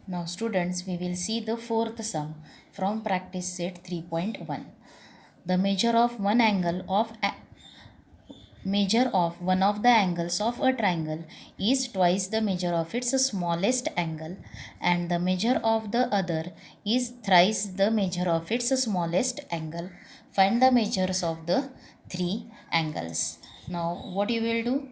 Now students, we will see the fourth sum from practice set 3.1. The measure of one of the angles of a triangle is twice the measure of its smallest angle, and the measure of the other is thrice the measure of its smallest angle. Find the measures of the three angles. Now what you will do?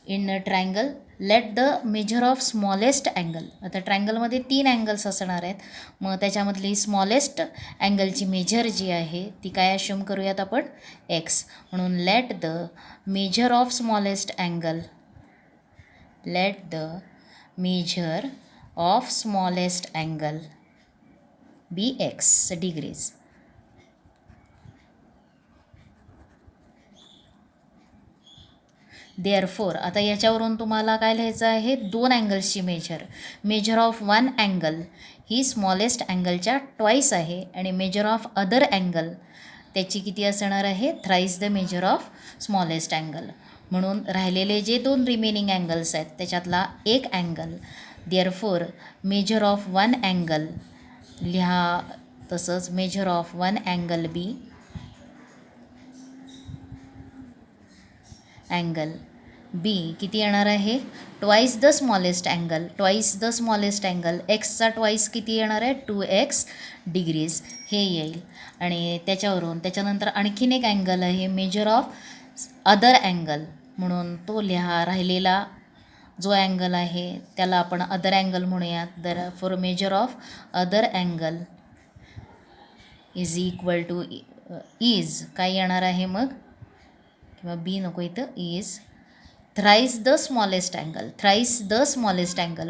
In a triangle, let the measure of smallest angle. आता ट्रायंगलमध्ये 3 angles असणार आहेत. मग त्याच्यामधली smallest अँगलची major जी आहे ती काय अश्युम करूयात आपण? एक्स. म्हणून let the measure of smallest angle be x degrees. Therefore आता याच्यावरून तुम्हाला काय लिहायचं आहे? दोन अँगल्सची मेजर ऑफ वन अँगल ही स्मॉलेस्ट अँगलच्या ट्वाईस आहे, आणि मेजर ऑफ अदर अँगल त्याची किती असणार आहे? Thrice the measure of smallest angle. म्हणून राहिलेले जे दोन रिमेनिंग अँगल्स आहेत त्याच्यातला एक angle. Therefore measure of one angle लिहा, तसंच मेजर ऑफ वन अँगल बी किती येणार आहे? Twice the smallest angle. एक्सचा ट्वाईस किती येणार आहे? 2x डिग्रीज हे येईल. आणि त्याच्यानंतर आणखीन एक अँगल आहे मेजर ऑफ अदर अँगल, म्हणून तो लिहा. राहिलेला जो अँगल आहे त्याला आपण अदर अँगल म्हणूयात. For measure of other angle is काय येणार आहे मग? किंवा बी नको इथं, is thrice the smallest angle.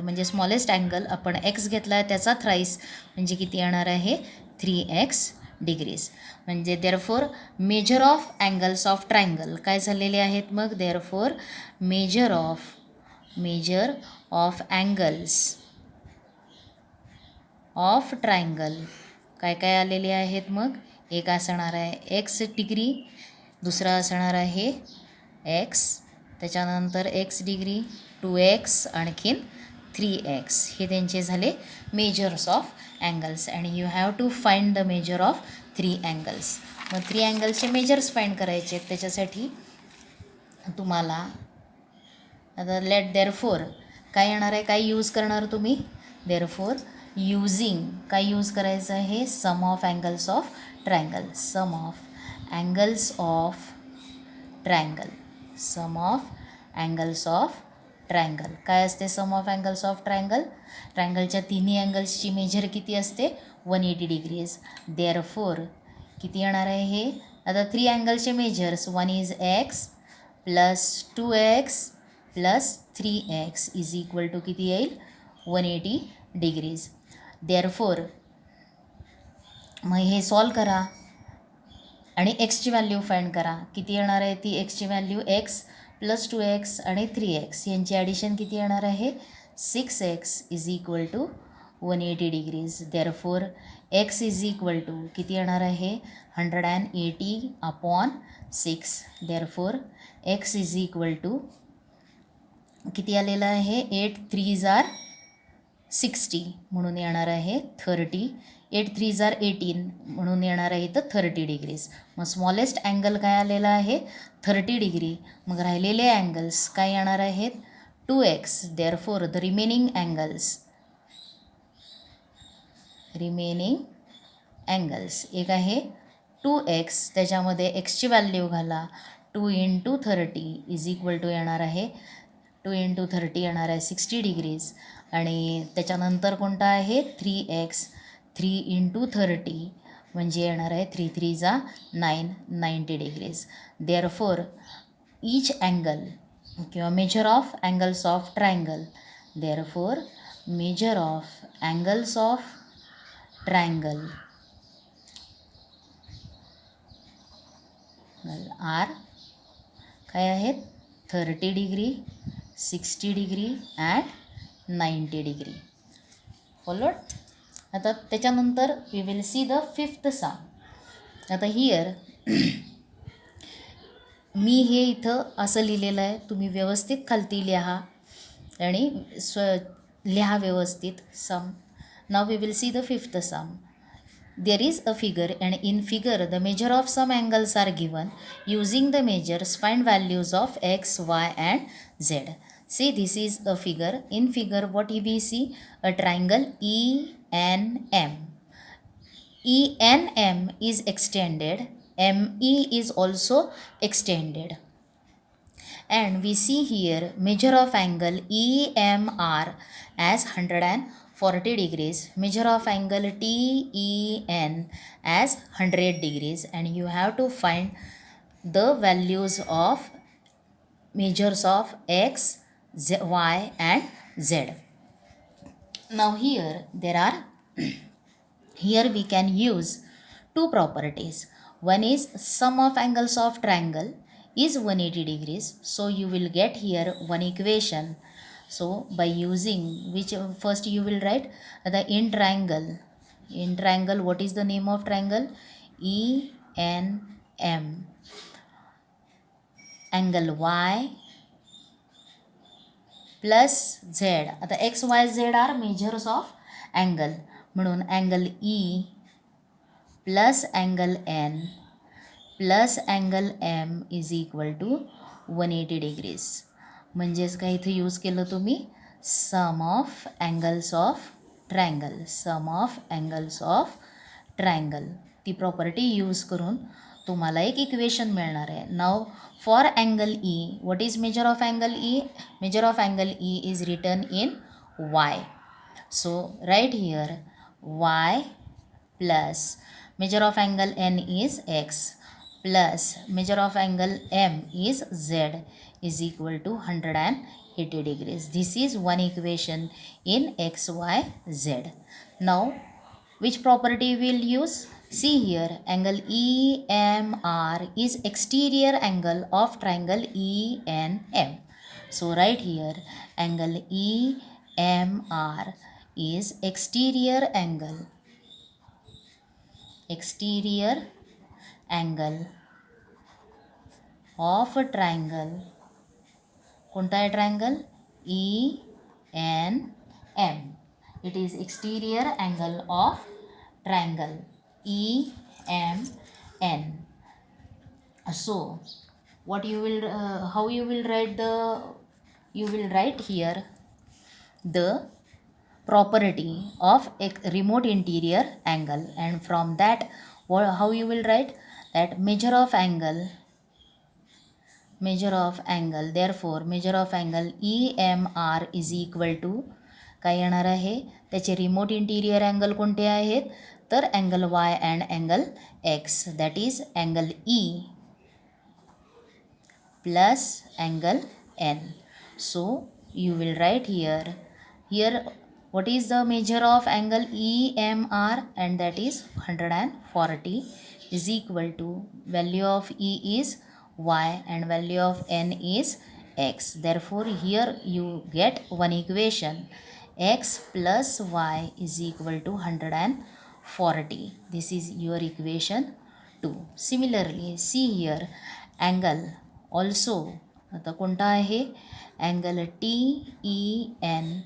म्हणजे स्मॉलेस्ट अँगल आपण एक्स घेतला आहे त्याचा थ्राईस म्हणजे किती येणार आहे? 3x degrees. म्हणजे therefore measure of angles of triangle काय झालेले आहेत मग? Therefore measure of angles of triangle काय काय आलेले आहेत मग? एक असणार आहे x डिग्री, दुसरा असणार आहे x, त्याच्यानंतर x डिग्री, 2x, आणखीन 3x. हे त्यांचे झाले मेजर्स ऑफ अँगल्स. आणि you have to find the measure of 3 angles. मग 3 अँगल्सचे मेजर्स फाइंड करायचे आहेत. त्याच्यासाठी तुम्हाला आता लेट देअरफोर काय येणार आहे? काय यूज करणार तुम्ही? देअरफोर काय यूज करायचं आहे? Sum of angles of triangle. Sum of angles of triangle काय असते? Sum of angles of triangle. ट्रायंगलच्या तिन्ही अँगल्सची मेजर किती असते? 180 डिग्रीज. देअरफोर किती येणार आहे हे? आता 3 अँगलचे measures, one is x plus 2x plus 3x is equal to किती येईल? 180 डिग्रीज. देअरफोर मग हे सॉल्व करा आणि एक्सची व्हॅल्यू फाइंड करा. किती येणार आहे ती एक्सची व्हॅल्यू? एक्स प्लस 2x आणि 3x यांची ॲडिशन किती येणार आहे? 6x is equal to 180 degrees. Therefore x is equal to किती येणार आहे? 180/6. Therefore x is equal to किती आलेलं आहे? 8 3s are 60 म्हणून येणार आहे 30. 8 3s are 18 म्हणून येणार आहे इथं 30 डिग्रीज. मग स्मॉलेस्ट अँगल काय आलेला आहे? 30 डिग्री. मग राहिलेले अँगल्स काय येणार आहेत? 2x. Therefore the remaining angles एक आहे 2x, त्याच्यामध्ये एक्सची व्हॅल्यू घाला. 2 × 30 इज इक्वल टू येणार आहे 2 × 30 येणार आहे 60 डिग्रीज. आणि त्याच्यानंतर कोणता आहे? 3x. 3 × 30 म्हणजे येणार आहे 3 3s are 9, 90 degrees. Therefore each angle किंवा measure of angles of triangle. Therefore measure of angles of triangle are काय आहेत? 30 degree, 60 degree and 90 degree. Followed. आता त्याच्यानंतर we will see the fifth sum. आता हिअर मी हे इथं असं लिहिलेलं आहे, तुम्ही व्यवस्थित खालती लिहा आणि लिहा व्यवस्थित sum. Now we will see the fifth sum. There is a figure, and in figure the measure of some angles are given. Using the measures find values of x, y and z. See, this is a figure. In figure what we see? A triangle ENM. ENM is extended, ME is also extended, and we see here measure of angle EMR as 140 degrees, measure of angle TEN as 100 degrees, and you have to find the values of measures of x, y and z. Now here we can use two properties. One is sum of angles of triangle is 180 degrees. So you will get here one equation. So by using which, first you will write the in triangle. In triangle, what is the name of triangle? ENM. Angle Y plus Z. आता x, y, z are measures of angle. म्हणून angle E plus angle N plus angle M is equal to 180 degrees. म्हणजेच काय इथे use केलं तुम्ही? Sum of angles of triangle. Sum of angles of triangle ती property use करून तुम्हाला एक इक्वेशन मिळणार आहे. Now for angle E, what is measure of angle E? Measure of angle E is written in Y. So right here Y plus measure of angle N is x plus measure of angle M is z is equal to 180 degrees. This is one equation in x, y, z. Now which property we will use? See here, angle EMR is exterior angle of triangle ENM. So right here, angle EMR is exterior angle of a triangle. कोणता आहे triangle? ENM. It is exterior angle of triangle EMN. So what you will how you will write the, you will write here the property of a remote interior angle, and from that how you will write that measure of angle. Therefore measure of angle EMR is equal to काय येणार आहे? त्याचे remote interior angle कोणते आहेत? तर angle Y and angle X, that is angle E plus angle N. So you will right here what is the measure of angle EMR, and that is 140 is equal to value of E is Y and value of N is X. Therefore here you get one equation, X plus Y is equal to 140. This is your equation 2. Similarly see here, angle also आता कोणता आहे? angle TEN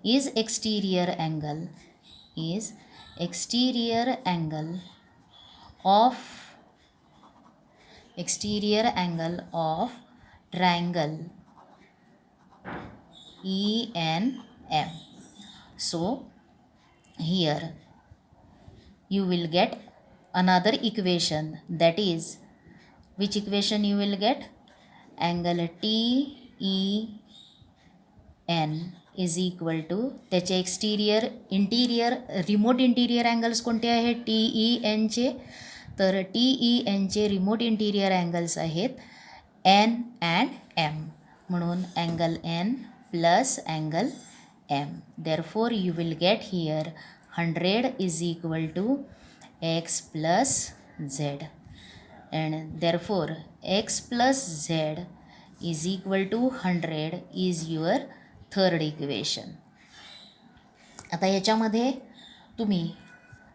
is exterior angle of triangle ENM. So here you will get another equation, that is which equation you will get? angle TEN is equal to त्याचे interior remote interior angles कोणते आहेत? TEN चे. तर TEN चे remote interior angles आहेत N and M. म्हणून angle N plus angle M. Therefore you will get here 100 is equal to X plus Z, and therefore X plus Z is equal to 100 is your third equation. आता याच्यामध्ये तुम्ही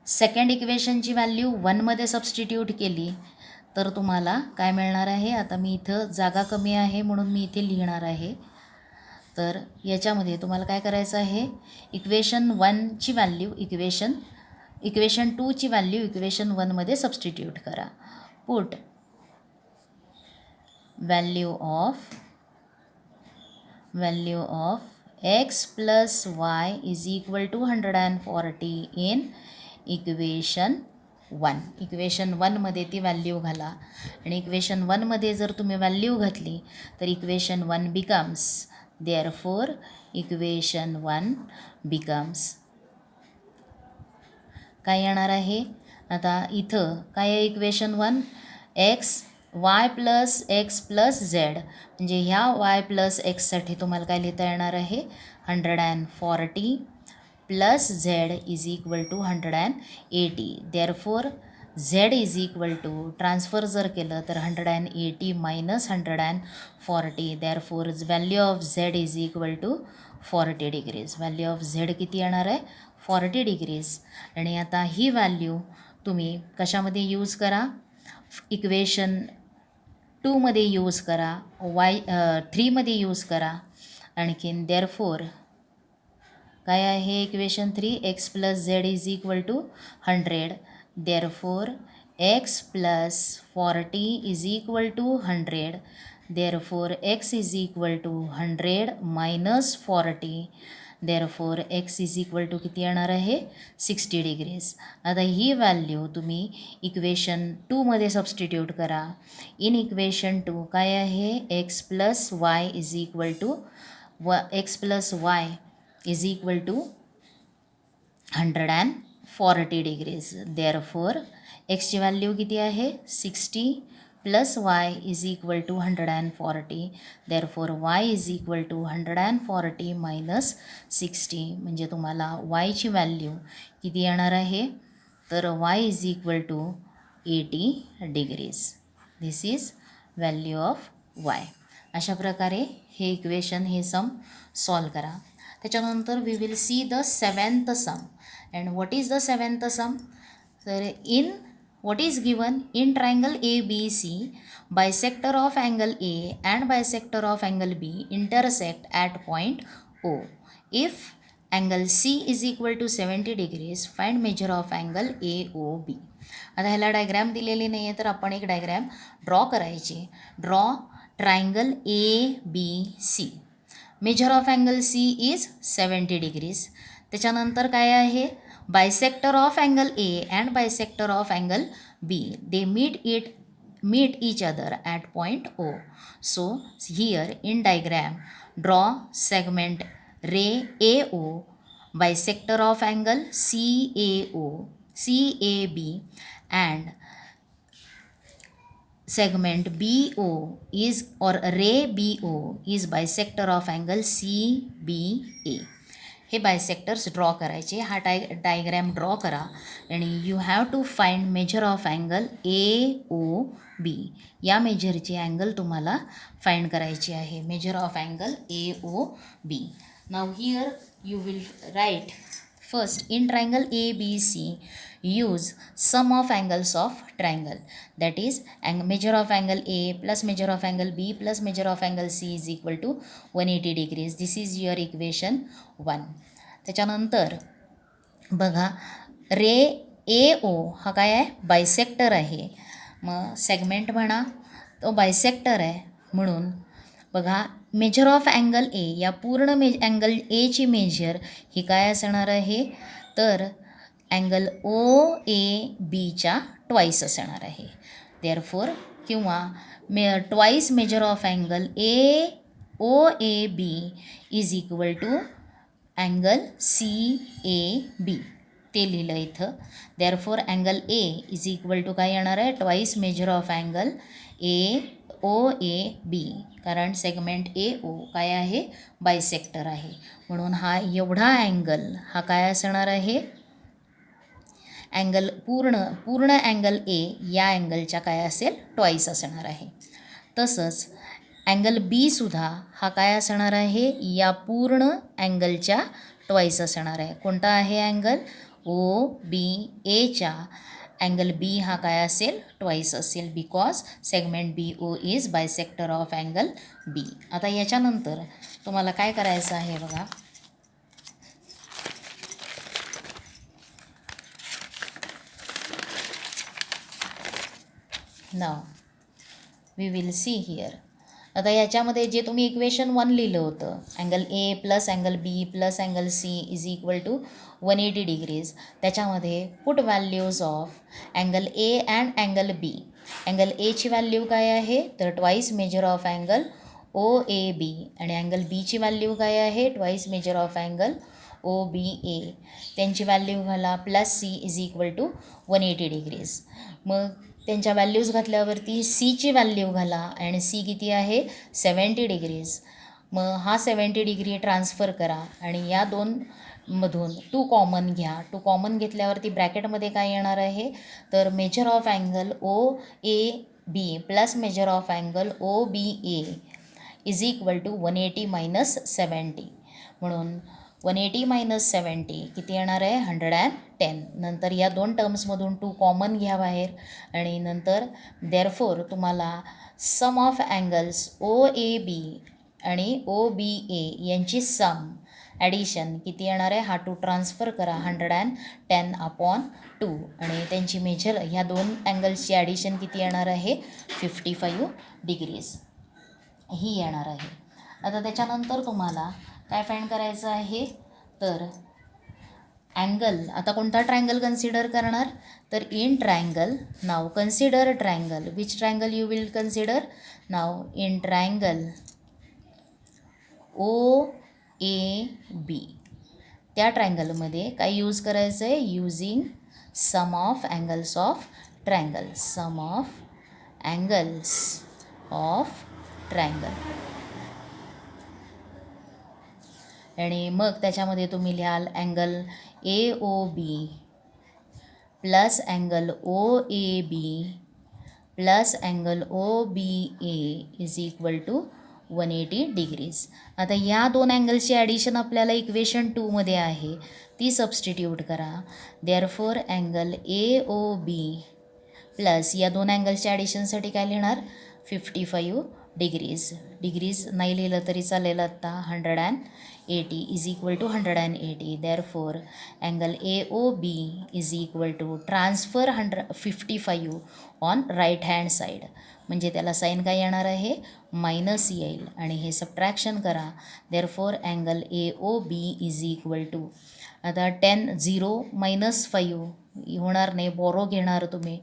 second इक्वेशनची value 1मध्ये substitute केली तर तुम्हाला काय मिळणार आहे? आता मी इथं जागा कमी आहे म्हणून मी इथे लिहिणार आहे. तर याच्यामध्ये तुम्हाला काय करायचं आहे, इक्वेशन 1ची व्हॅल्यू इक्वेशन 2ची व्हॅल्यू इक्वेशन 1मध्ये सबस्टिट्यूट करा. Put value of x plus y is equal to 140 in equation 1. Equation 1मध्ये ती व्हॅल्यू घाला आणि इक्वेशन 1मध्ये जर तुम्ही व्हॅल्यू घातली तर equation 1 becomes, therefore equation 1 becomes काय येणार आहे. आता इथं काय आहे इक्वेशन 1, y प्लस z, म्हणजे ह्या y प्लस एक्ससाठी तुम्हाला काय लिहिता येणार आहे, 140 plus z is equal to 180. Therefore z is equal to, transfer जर केलं तर 180 minus 140. Therefore value of z is equal to 40 degrees. Value of z किती येणार आहे, 40 डिग्रीज. आणि आता ही व्हॅल्यू तुम्ही कशामध्ये यूज करा, इक्वेशन 2मध्ये यूज करा, 3मध्ये यूज करा. आणखीन देअरफॉर काय आहे equation 3, x plus Z is equal to 100. Therefore x plus 40 is equal to 100. Therefore x is equal to 100 minus 40. Therefore x is equal to किती येणार आहे, 60 डिग्रीज. आता ही व्हॅल्यू तुम्ही इक्वेशन 2मध्ये सबस्टिट्यूट करा. इन इक्वेशन 2 काय आहे, x plus y is equal to x plus y is equal to 140 degrees. Therefore एक्सची व्हॅल्यू किती आहे, 60 plus y is equal to 140. Therefore y is equal to 140 minus 60, म्हणजे तुम्हाला yची व्हॅल्यू किती येणार आहे, तर y is equal to 80 degrees. This is value of y. अशा प्रकारे हे इक्वेशन, हे सम सॉल्व करा. त्याच्यानंतर we will see the 7th sum. And what is the 7th sum, तर what is given in triangle ABC, bisector of angle A and bisector of angle B intersect at point O. If angle C is equal to 70 degrees, find measure of angle AOB. आता ह्याला diagram दिलेली नाही आहे, तर आपण एक diagram draw करायची. Draw triangle ABC. Major of angle C is 70 degrees. त्याच्यानंतर काय आहे, bisector of angle A and bisector of angle B, they meet each other at point O. So here in diagram draw segment ray AO, bisector of angle CAB and segment BO is, or ray BO is bisector of angle CBA. हे bisectors draw करायचे. हा diagram draw करा आणि you have to find measure of angle AOB. या मेजरची angle तुम्हाला find करायची आहे, measure of angle AOB. Now here you will write first, in triangle ABC use sum of angles of triangle, that is measure of angle A plus measure of angle B plus measure of angle C is equal to 180 degrees. This is your equation 1. त्याच्यानंतर बघा, रे AO हा काय आहे, bisector आहे. मग segment म्हणा तो bisector आहे, म्हणून बघा मेजर ऑफ अँगल A, या पूर्ण अँगल Aची मेजर ही काय असणार आहे, तर अँगल OABच्या ट्वाईस असणार आहे. देअरफॉर किंवा twice measure of angle OAB is equal to angle CAB, ते लिहिलं इथं. Therefore angle A is equal to काय येणार आहे, twice measure of angle OAB, कारण सेगमेंट AO काय आहे, बायसेक्टर आहे. म्हणून हा एवढा अँगल हा काय असणार आहे, अँगल पूर्ण अँगल A या अँगलच्या काय असेल, ट्वाईस असणार आहे. तसंच अँगल Bसुद्धा हा काय असणार आहे, या पूर्ण अँगलच्या ट्वाईस असणार आहे. कोणता आहे अँगल, OBAच्या अँगल बी हा काय असेल, ट्वाईस असेल, because segment B O is bisector of angle B. आता याच्यानंतर तुम्हाला काय करायचं आहे बघा, now we will see here. आता याच्यामध्ये जे तुम्ही इक्वेशन 1 लिहिलं होतं, angle A plus angle B plus angle C is equal to 180 degrees, त्याच्यामध्ये put values of angle A and angle B. Angle एची व्हॅल्यू काय आहे, तर twice measure of angle O A B, आणि अँगल बीची value काय आहे, twice measure of angle O B A. त्यांची व्हॅल्यू घाला, plus C is equal to 180 degrees. मग त्यांच्या व्हॅल्यूज घातल्यावरती सीची व्हॅल्यू घाला, आणि सी किती आहे, 70 डिग्रीज. मग हा 70 डिग्री ट्रान्सफर करा, आणि या दोनमधून 2 कॉमन घ्या. 2 कॉमन घेतल्यावरती ब्रॅकेटमध्ये काय येणार आहे, तर measure of angle O A B plus measure of angle O B A is equal to 180 minus 70. म्हणून 180 मायनस 70 किती येणार आहे, 110. नंतर या दोन टर्म्समधून 2 कॉमन घ्या बाहेर, आणि नंतर देअरफॉर तुम्हाला सम of angles O A B आणि ओ बी ए यांची सम ॲडिशन किती येणार आहे, हा 2 ट्रान्सफर करा, 110/2, आणि त्यांची मेजर ह्या दोन अँगल्सची ॲडिशन किती येणार आहे, 55 डिग्रीज ही येणार आहे. आता त्याच्यानंतर तुम्हाला काय फाइंड करायचं आहे, तर अँगल, आता कोणता ट्रायंगल कन्सिडर करणार, तर in triangle. Now consider triangle. Which triangle you will consider, now in triangle O A B. त्या ट्रायंगलमध्ये काय यूज करायचं आहे, using sum of angles of triangle, sum of angles of triangle. आणि मग त्याच्यामध्ये तुम्ही लिहाल angle A O B plus angle O A B plus angle O B A is equal to 180 degrees. आता या दोन अँगल्सची ॲडिशन आपल्याला इक्वेशन 2मध्ये आहे, ती सबस्टिट्यूट करा. Therefore angle A O B plus या दोन अँगल्सच्या ॲडिशनसाठी काय लिहिणार, 55 डिग्रीज. डिग्रीज नाही लिहिलं तरी चालेल, आत्ता 180 is equal to 180. Therefore angle A O B is equal to transfer 55 on right hand side, म्हणजे त्याला साईन काय येणार आहे, मायनस येईल, आणि हे सबट्रॅक्शन करा. Therefore angle A O B is equal to, आता 10 मायनस 5 होणार नाही, बोरो घेणार तुम्ही,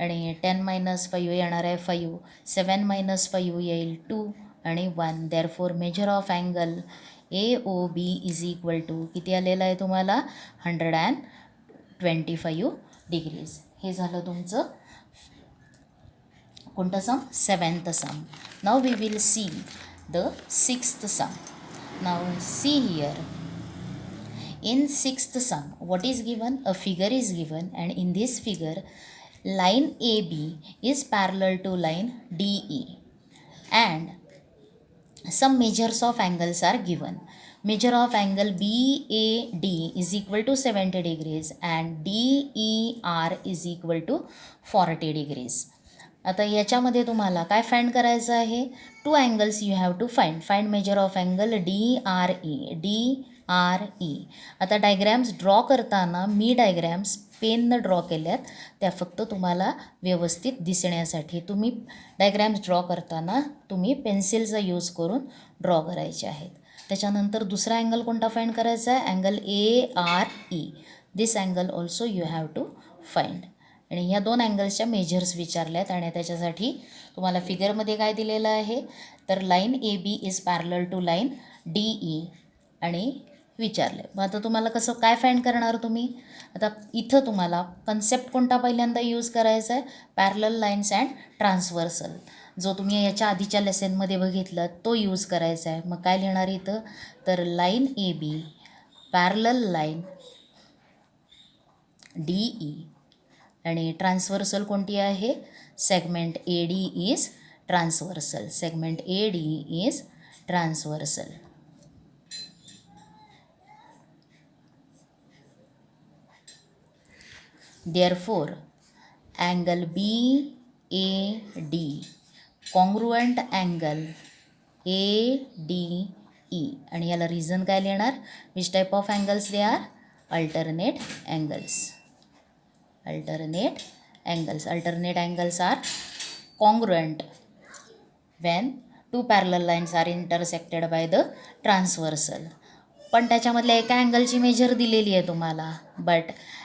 आणि 10 मायनस 5 येणार आहे 5, 7 मायनस 5 येईल 2, आणि 1. Therefore measure of angle A O B is equal to किती आलेलं आहे तुम्हाला, 125 डिग्रीज. हे झालं तुमचं कोणतं sum, 7th sum. Now we will see the 6th sum. Now see here. In 6th sum, what is given? A figure is given, and in this figure, line AB is parallel to line DE, and some measures of angles are given. Measure of angle BAD is equal to 70 degrees and DER is equal to 40 degrees. आता याच्यामध्ये तुम्हाला काय find करायचं आहे, 2 angles you have to find measure of angle DRE. आता diagrams draw करताना मी diagrams पेननं draw केल्यात, त्या फक्त तुम्हाला व्यवस्थित दिसण्यासाठी. तुम्ही डायग्रॅम्स ड्रॉ करताना तुम्ही पेन्सिलचा यूज करून ड्रॉ करायचे आहेत. त्याच्यानंतर दुसरा अँगल कोणता फाइंड करायचा आहे, angle ARE. This angle also you have to find. आणि ह्या दोन अँगल्सच्या मेजर्स विचारल्यात, आणि त्याच्यासाठी तुम्हाला फिगरमध्ये काय दिलेलं आहे, तर line A B is parallel to line DE आणि विचारले. मग आता तुम्हाला कसं काय फाइंड करणार तुम्ही, आता इथं तुम्हाला कन्सेप्ट कोणता पहिल्यांदा यूज करायचा आहे, पॅरलल लाईन्स अँड ट्रान्सव्हर्सल, जो तुम्ही याच्या आधीच्या लेसनमध्ये बघितलं तो यूज करायचा आहे. मग काय लिहिणार इथं, तर line A B parallel line DE, आणि ट्रान्सव्हर्सल कोणती आहे, segment AD is transversal, segment AD is transversal. Therefore, angle BAD, congruent angle ADE. आणि याला रिझन काय लिहिणार? Which type of angles they are? Alternate angles. Alternate angles are congruent when two parallel lines are intersected by the transversal. पण त्याच्यामधल्या एका अँगलची major दिलेली आहे तुम्हाला. But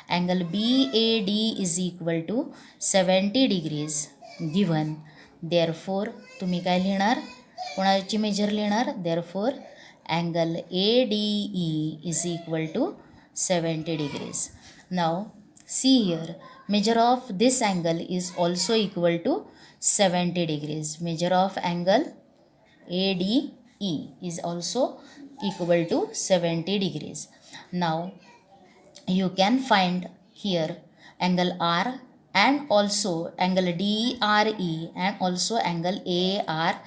angle BAD is equal to 70 degrees given. Therefore तुम्ही काय लिहिणार? कोणाची मेजर लिहिणार? Therefore angle ADE is equal to 70 degrees. Now see here, measure of this angle is also equal to 70 degrees. Measure of angle ADE is also equal to 70 degrees. Now you can find here angle R and also angle DRE and also angle ARE.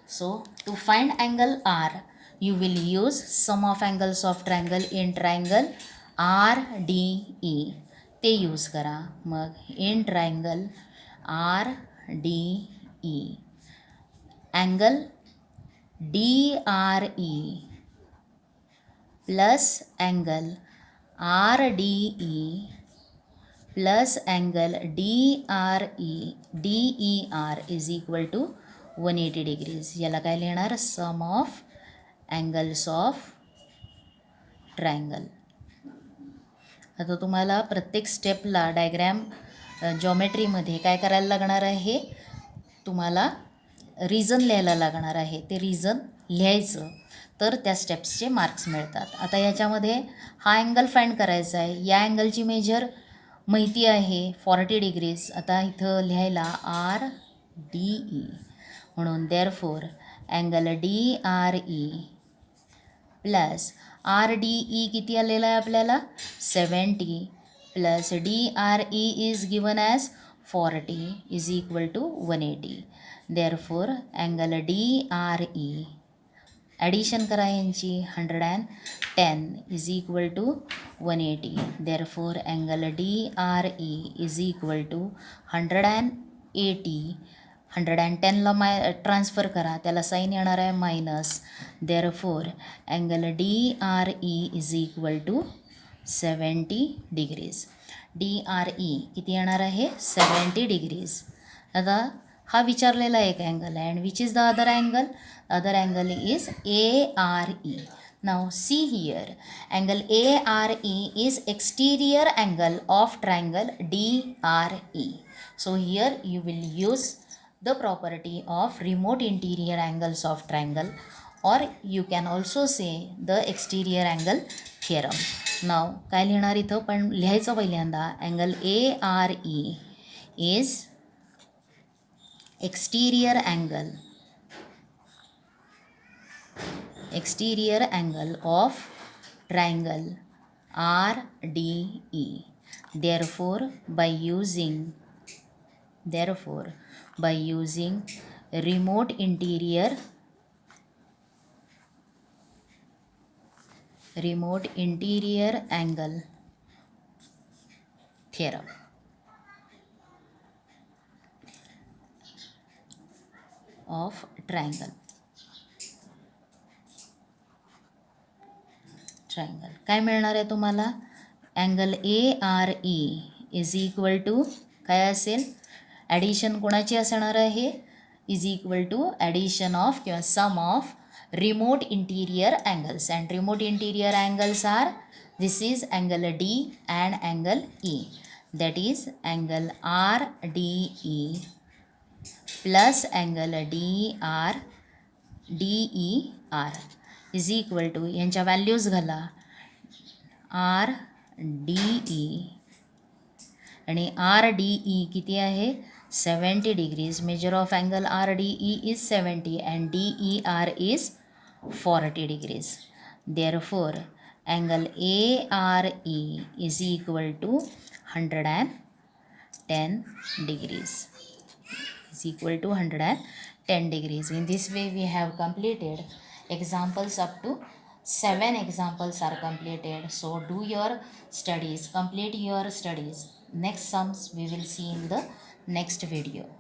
So to find angle R, you will use sum of angles of triangle in triangle RDE. ते use करा. मग in triangle RDE angle DRE plus angle RDE plus angle DER is equal to 180 degrees. याला काय लिहिणार? Sum of angles of triangle. आता तुम्हाला प्रत्येक स्टेपला डायग्रॅम जॉमेट्रीमध्ये काय करायला लागणार आहे? तुम्हाला रिझन लिहायला लागणार आहे. ते रिझन लिहायचं तर त्या स्टेप्सचे मार्क्स मिळतात. आता याच्यामध्ये हा अँगल फाइंड करायचा आहे. या अँगलची मेजर माहिती आहे 40 डिग्रीज. आता इथं लिहायला RDE म्हणून therefore angle DRE plus RDE किती आलेला आहे आपल्याला? 70 plus DRE is given as 40 is equal to 180. Therefore angle DRE addition करा यांची 110 is equal to 180. Therefore angle DRE is equal to 180. 110ला ट्रान्सफर करा, त्याला साईन येणार आहे minus. Therefore angle DRE is equal to 70 degrees. DRE किती येणार आहे? 70 डिग्रीज. आता हा विचारलेला एक अँगल आहे. And which is the other angle? Other angle is ARE. Now see here, angle ARE is exterior angle of triangle DRE. So here you will use the property of remote interior angles of triangle, or you can also say the exterior angle theorem. Now काय लिहिणार इथं? पण लिहायचं पहिल्यांदा. Angle ARE is exterior angle of triangle RDE. Therefore by using remote interior angle theorem of triangle काय मिळणार आहे तुम्हाला? Angle ARE is equal to काय असेल? ॲडिशन कोणाची असणार आहे? Is equal to addition of किंवा sum of remote interior angles, and remote interior angles are, this is angle D and angle E, that is angle RDE plus angle DER is equal to, यांच्या values घाला, RDE आणि RDE किती आहे? 70 degrees. Major of angle RDE is 70 and DER is 40 degrees. Therefore angle ARE is equal to 110 degrees. In this way we have completed examples. Up to 7 examples are completed. So do your studies, complete your studies. next sums we will see in the next video.